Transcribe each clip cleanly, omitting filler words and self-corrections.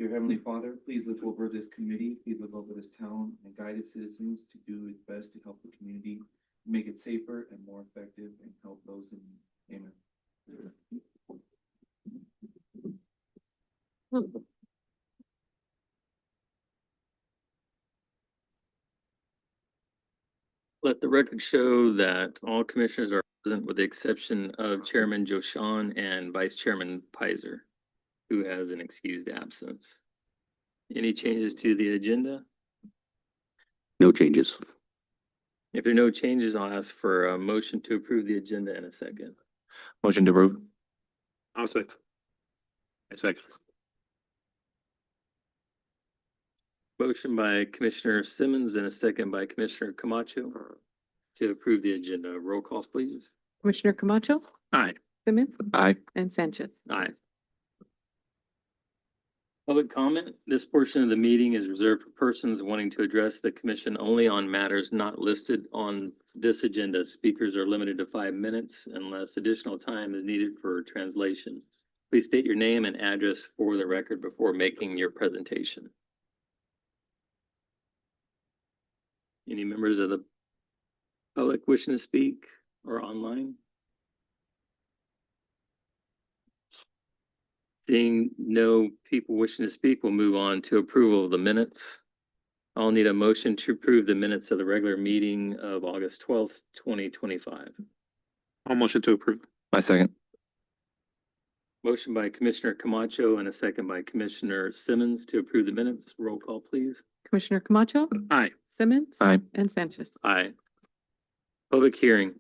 Dear Heavenly Father, please look over this committee, please look over this town and guide its citizens to do its best to help the community, make it safer and more effective and help those in need. Amen. Let the record show that all commissioners are present with the exception of Chairman Joshan and Vice Chairman Pizer, who has an excused absence. Any changes to the agenda? No changes. If there are no changes, I'll ask for a motion to approve the agenda in a second. Motion to approve. I'll second. I second. Motion by Commissioner Simmons and a second by Commissioner Camacho to approve the agenda. Roll call, please. Commissioner Camacho, Aye. Simmons, Aye. and Sanchez. Aye. Public comment. This portion of the meeting is reserved for persons wanting to address the commission only on matters not listed on this agenda. Speakers are limited to 5 minutes unless additional time is needed for translation. Please state your name and address for the record before making your presentation. Any members of the public wishing to speak or online? Seeing no people wishing to speak, we'll move on to approval of the minutes. I'll need a motion to approve the minutes of the regular meeting of August 12th, 2025. I'll motion to approve. My second. Motion by Commissioner Camacho and a second by Commissioner Simmons to approve the minutes. Roll call, please. Commissioner Camacho, Aye. Simmons, Aye. and Sanchez. Aye. Public hearing.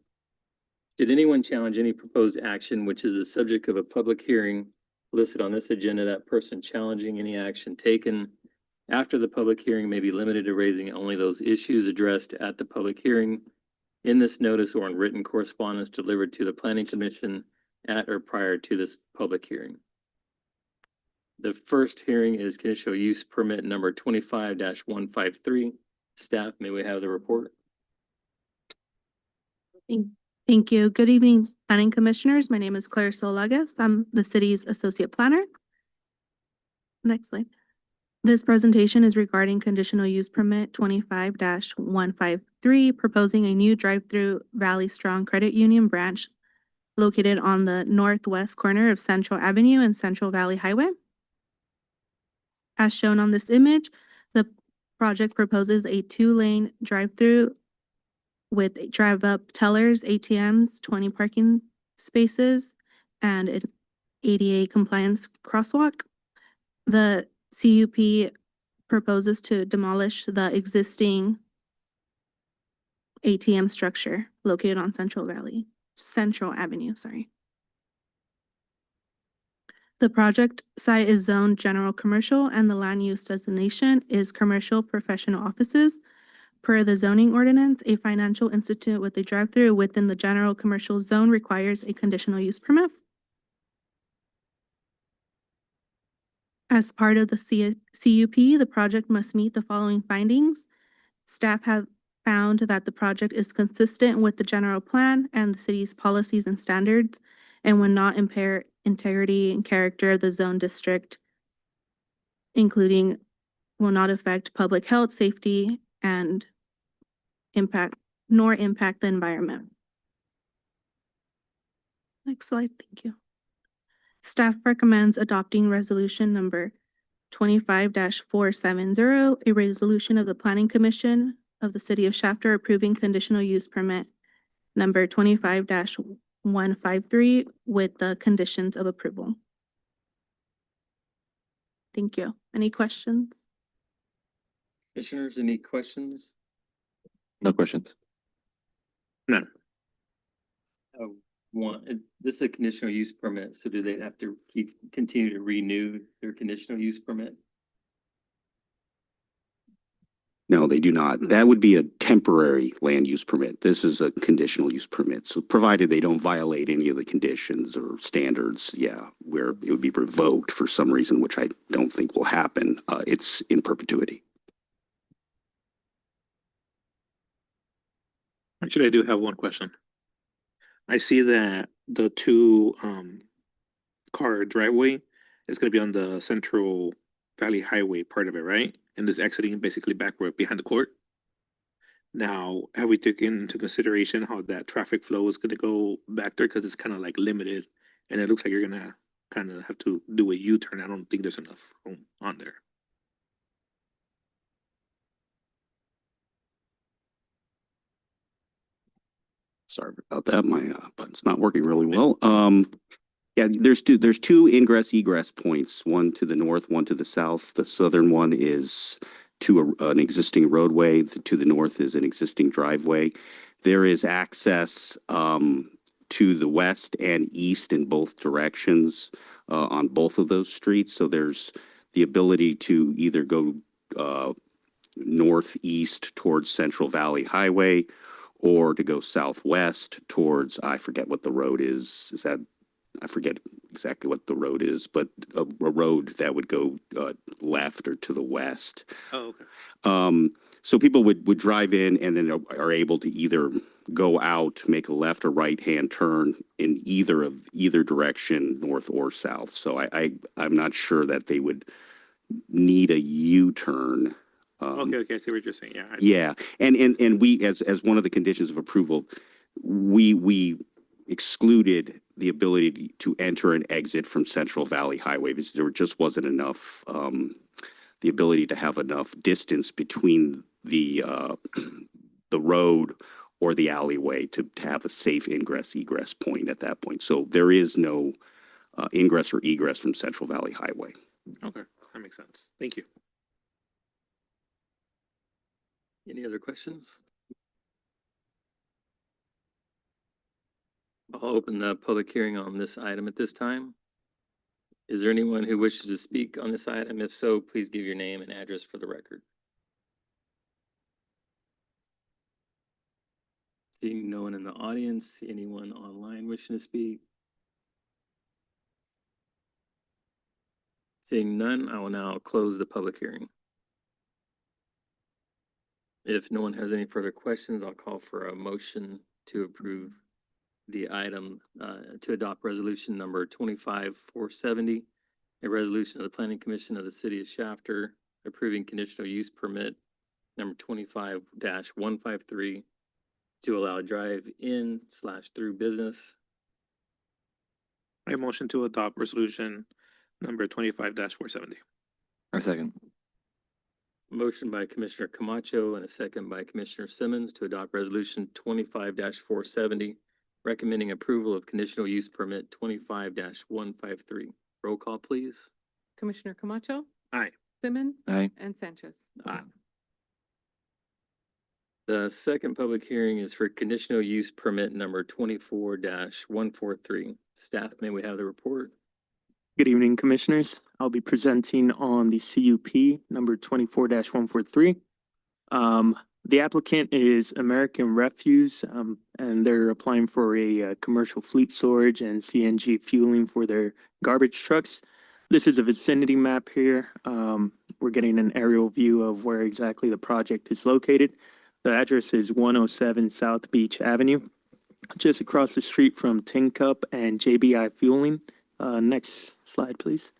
Did anyone challenge any proposed action which is the subject of a public hearing listed on this agenda? That person challenging any action taken after the public hearing may be limited to raising only those issues addressed at the public hearing in this notice or in written correspondence delivered to the Planning Commission at or prior to this public hearing. The first hearing is conditional use permit number 25-153. Staff, may we have the report? Thank you. Good evening, planning commissioners. My name is Claire Solagas. I'm the city's associate planner. Next slide. This presentation is regarding conditional use permit 25-153, proposing a new drive-through Valley Strong Credit Union branch located on the northwest corner of Central Avenue and Central Valley Highway. As shown on this image, the project proposes a 2-lane drive-through with drive-up tellers, ATMs, 20 parking spaces, and an ADA compliance crosswalk. The CUP proposes to demolish the existing ATM structure located on Central Avenue, sorry. The project site is zoned general commercial and the land use designation is commercial professional offices. Per the zoning ordinance, a financial institute with a drive-through within the general commercial zone requires a conditional use permit. As part of the CUP, the project must meet the following findings. Staff have found that the project is consistent with the general plan and the city's policies and standards and will not impair integrity and character of the zone district, including will not affect public health, safety, and impact the environment. Next slide, thank you. Staff recommends adopting resolution number 25-470, a resolution of the Planning Commission of the City of Shafter approving conditional use permit number 25-153 with the conditions of approval. Thank you. Any questions? Commissioners, any questions? No questions. None. This is a conditional use permit, so do they have to continue to renew their conditional use permit? No, they do not. That would be a temporary land use permit. This is a conditional use permit. So provided they don't violate any of the conditions or standards, yeah, where it would be revoked for some reason, which I don't think will happen, it's in perpetuity. Actually, I do have one question. I see that the two car driveway is going to be on the Central Valley Highway part of it, right? And this exiting basically backward behind the court. Now, have we taken into consideration how that traffic flow is gonna go back there? Cause it's kind of like limited and it looks like you're gonna kind of have to do a U-turn. I don't think there's enough room on there. Sorry about that. My button's not working really well. Yeah, there's two ingress egress points, one to the north, one to the south. The southern one is to an existing roadway. To the north is an existing driveway. There is access to the west and east in both directions on both of those streets. So there's the ability to either go northeast towards Central Valley Highway or to go southwest towards, I forget what the road is. I forget exactly what the road is, but a road that would go left or to the west. Oh, okay. So people would drive in and then are able to either go out, make a left or right hand turn in either direction, north or south. So I'm not sure that they would need a U-turn. Okay, I see what you're saying, yeah. Yeah, and we, as one of the conditions of approval, we excluded the ability to enter and exit from Central Valley Highway because there just wasn't enough, the ability to have enough distance between the road or the alleyway to have a safe ingress egress point at that point. So there is no ingress or egress from Central Valley Highway. Okay, that makes sense. Thank you. Any other questions? I'll open the public hearing on this item at this time. Is there anyone who wishes to speak on this item? If so, please give your name and address for the record. Seeing no one in the audience, anyone online wishing to speak? Seeing none, I will now close the public hearing. If no one has any further questions, I'll call for a motion to approve the item to adopt resolution number 25-470, a resolution of the Planning Commission of the City of Shafter approving conditional use permit number 25-153 to allow drive-in/through business. I motion to adopt resolution number 25-470. A second. Motion by Commissioner Camacho and a second by Commissioner Simmons to adopt resolution 25-470, recommending approval of conditional use permit 25-153. Roll call, please. Commissioner Camacho, Aye. Simmons, Aye. and Sanchez. Aye. The second public hearing is for conditional use permit number 24-143. Staff, may we have the report? Good evening, Commissioners. I'll be presenting on the CUP number 24-143. The applicant is American Refuse, and they're applying for a commercial fleet storage and CNG fueling for their garbage trucks. This is a vicinity map here. We're getting an aerial view of where exactly the project is located. The address is 107 South Beach Avenue, just across the street from Tin Cup and JBI Fueling. Next slide, please.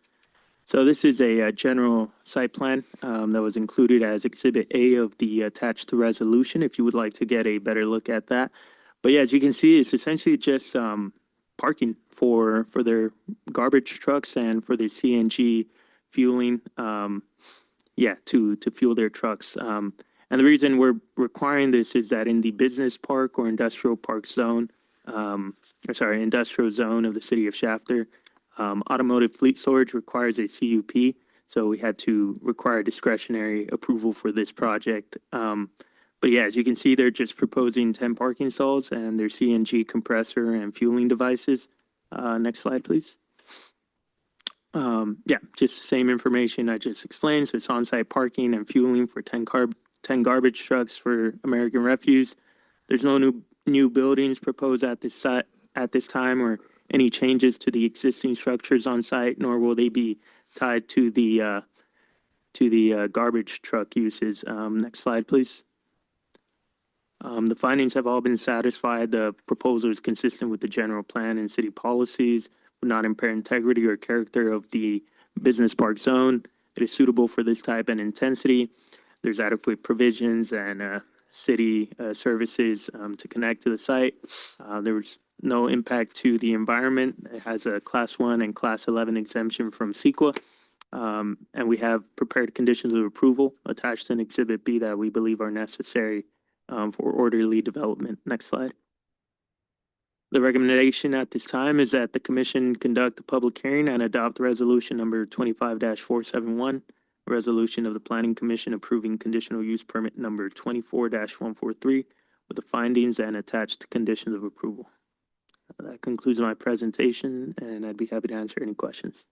So this is a general site plan that was included as Exhibit A of the attached resolution, if you would like to get a better look at that. But yeah, as you can see, it's essentially just parking for their garbage trucks and for the CNG fueling, to fuel their trucks. And the reason we're requiring this is that in the business park or industrial park zone, industrial zone of the city of Shafter, automotive fleet storage requires a CUP, so we had to require discretionary approval for this project. But yeah, as you can see, they're just proposing 10 parking stalls and their CNG compressor and fueling devices. Next slide, please. Just the same information I just explained. So it's on-site parking and fueling for 10 garbage trucks for American Refuse. There's no new buildings proposed at this site at this time, or any changes to the existing structures on site, nor will they be tied to the garbage truck uses. Next slide, please. The findings have all been satisfied. The proposal is consistent with the general plan and city policies, would not impair integrity or character of the business park zone. it is suitable for this type and intensity. There's adequate provisions and city services to connect to the site. There was no impact to the environment. It has a Class 1 and Class 11 exemption from CEQA. And we have prepared conditions of approval attached in Exhibit B that we believe are necessary for orderly development. Next slide. The recommendation at this time is that the commission conduct a public hearing and adopt resolution number 25-471, a resolution of the Planning Commission approving conditional use permit number 24-143 with the findings and attached conditions of approval. That concludes my presentation, and I'd be happy to answer any questions.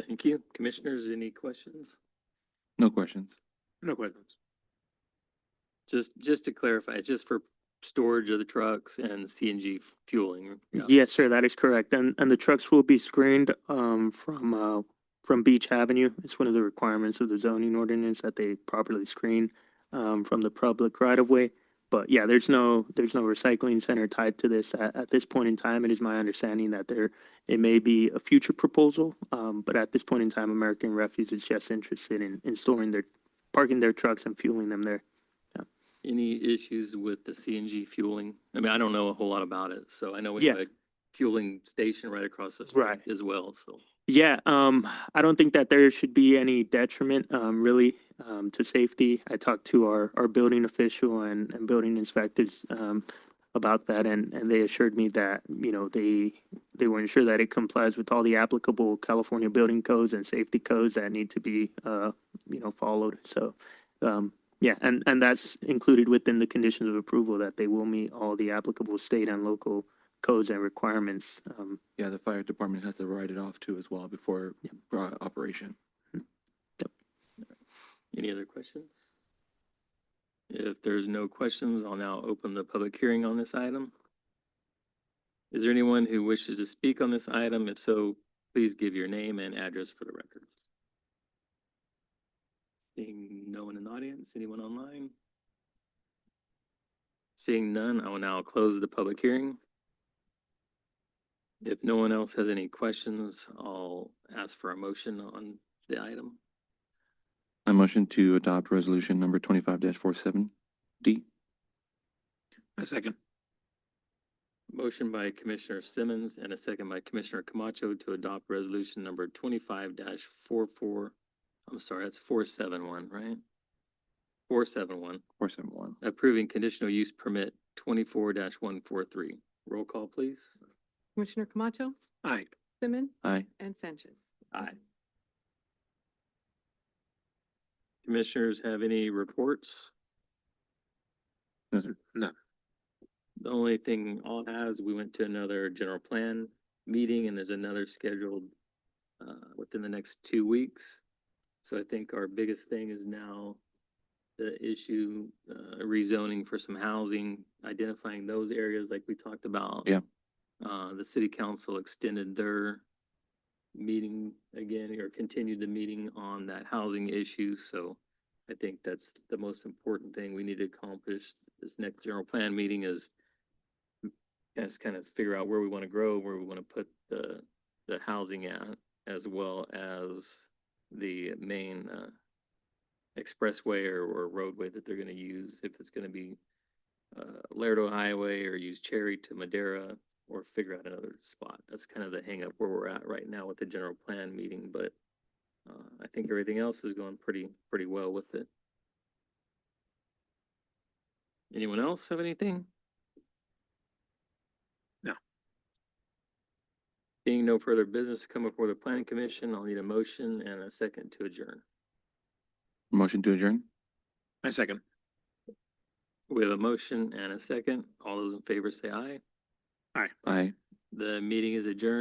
Thank you. Commissioners, any questions? No questions. No questions. Just to clarify, it's just for storage of the trucks and CNG fueling. Yeah. Yes, sir, that is correct. And the trucks will be screened from Beach Avenue. It's one of the requirements of the zoning ordinance that they properly screen from the public right of way. But yeah, there's no recycling center tied to this at this point in time. It is my understanding that it may be a future proposal, but at this point in time, American Refuse is just interested in storing parking their trucks and fueling them there. Any issues with the CNG fueling? I mean, I don't know a whole lot about it, so I know we have Yeah. a fueling station right across the street Right. as well, so. Yeah, I don't think that there should be any detriment, really, to safety. I talked to our building official and building inspectors, about that, and they assured me that, you know, they will ensure that it complies with all the applicable California building codes and safety codes that need to be, followed. So, yeah, and that's included within the conditions of approval that they will meet all the applicable state and local codes and requirements. Yeah, the fire department has to write it off too as well before operation. Any other questions? If there's no questions, I'll now open the public hearing on this item. Is there anyone who wishes to speak on this item? If so, please give your name and address for the record. Seeing no one in the audience, anyone online? Seeing none, I will now close the public hearing. If no one else has any questions, I'll ask for a motion on the item. I motion to adopt resolution number 25-47D. A second. Motion by Commissioner Simmons and a second by Commissioner Camacho to adopt resolution number 25-44. I'm sorry, that's 471, right? 471, 471. approving conditional use permit 24-143. Roll call, please. Commissioner Camacho, Aye. Simmons, Aye. and Sanchez. Aye. Commissioners have any reports? No, sir. No. The only thing I'll have is we went to another general plan meeting and there's another scheduled within the next 2 weeks. So I think our biggest thing is now the issue rezoning for some housing, identifying those areas like we talked about. Yeah. The city council extended their meeting again or continued the meeting on that housing issue. So I think that's the most important thing we need to accomplish this next general plan meeting is just kind of figure out where we want to grow, where we want to put the housing at, as well as the main expressway or roadway that they're going to use, if it's going to be Lerdo Highway or use Cherry to Madera or figure out another spot. That's kind of the hang up where we're at right now with the general plan meeting, but I think everything else is going pretty well with it. Anyone else have anything? No. Being no further business to come before the planning commission, I'll need a motion and a second to adjourn. Motion to adjourn? A second. We have a motion and a second. All those in favor say aye. Aye. The meeting is adjourned.